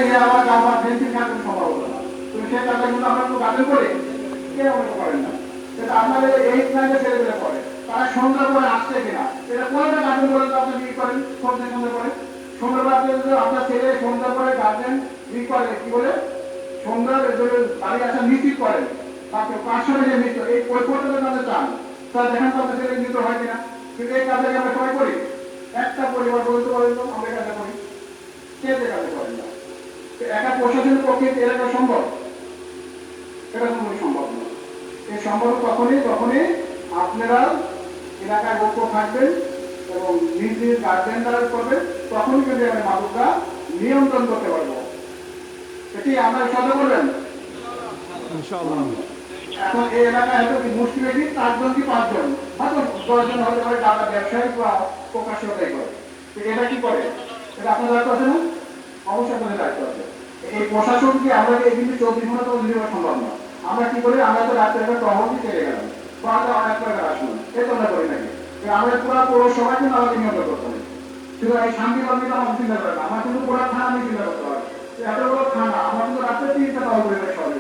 হে আমার আমার ফেন্সিং কাজের সম্ভাবনা না, তুমি সেই কাজটা কিন্তু আমরা তো গার্জেন করে কে মনে করেন না, সেটা আপনাদের এই ক্লাসে ছেলেমেলে পড়ে, তারা সন্ধ্যা করে আসছে কিনা, এটা কোনটা গার্জেন করে আপনি কি করেন, সন্ধ্যা করে সন্ধ্যা করে আপনি আপনার ছেলে সন্ধ্যা করে গার্জেন কি করে, কি বলে সন্ধ্যার বাড়ি আসা নিশ্চিত করেন, তাকে 500 যে মৃত্যু এই ওই পর্যন্ত তাদের চান, তারা দেখেন তো আপনার ছেলে মৃত্যু হয় কিনা, কিন্তু এই কাজে আমরা সবাই করি, একটা পরিবার বলতে পারেন তো আমরা কাজে করি, কে যে কাজে করেন না, একা প্রশাসনের পক্ষে এলাকা সম্ভব, এটা কোনো সম্ভব না। এই সম্ভব তখনই আপনারা এলাকায় ঐক্য থাকবেন এবং নিজ নিজ গার্জেন দ্বারা করবেন, তখনই কিন্তু আমরা মাদকটা নিয়ন্ত্রণ করতে পারবো। এটি আমরা সাথে করবেন ইনশাআল্লাহ। এখন এই এলাকায় হয়তো কি মুসলিম কি 4 জন কি 5 জন হয়তো 10 জন হতে পারে, যারা ব্যবসায়ী বা প্রকাশ্যতাই করে, এটা কি করে, এটা আপনার দায়িত্ব আছে না, অবশ্যই আপনাদের দায়িত্ব আছে। এই প্রশাসন কি আমরা এই কিন্তু 24 ঘন্টা তো নির্ভর সম্ভব না, আমরা কি করি, আমরা তো রাত্রে একটা টহল দিয়ে চলে গেলাম বা আমরা অনেক টাকা আসলাম, এই তো আমরা করি নাকি, আমরা পুরো পৌরসভা কিন্তু আমাকে নিয়ন্ত্রণ করতে হবে, শুধু এই শান্তি কর্মীটা আমার চিন্তা করে না, আমার কিন্তু পুরো থানা আমি চিন্তা করতে পারি, এত বড় থানা আমার কিন্তু রাত্রে 3টা টহল করে সবাই,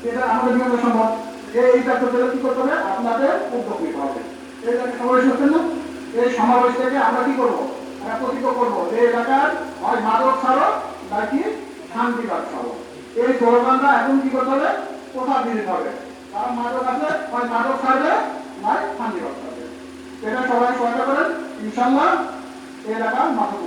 এটা আমাদের নিয়ন্ত্রণ সম্ভব। এইটা করতে কি করতে হবে, আপনাদের উদ্যোগ নিতে হবে। এই সমাবেশ হচ্ছে না, এই সমাবেশ থেকে আমরা কি করবো, আমরা প্রতিজ্ঞ করবো যে এলাকার হয় মাদক ছাড়ো নাকি শান্তি কাজ ছাড়ো, এই স্লোগানটা এখন কি করতে হবে, প্রচার দিতে হবে, কারণ মাদক আছে হয় মাদক ছাড়বে নয় শান্তি কাজ ছাড়বে, এটা সবাই সহায়তা করেন, ইনশাল্লাহ এই এলাকার মাদক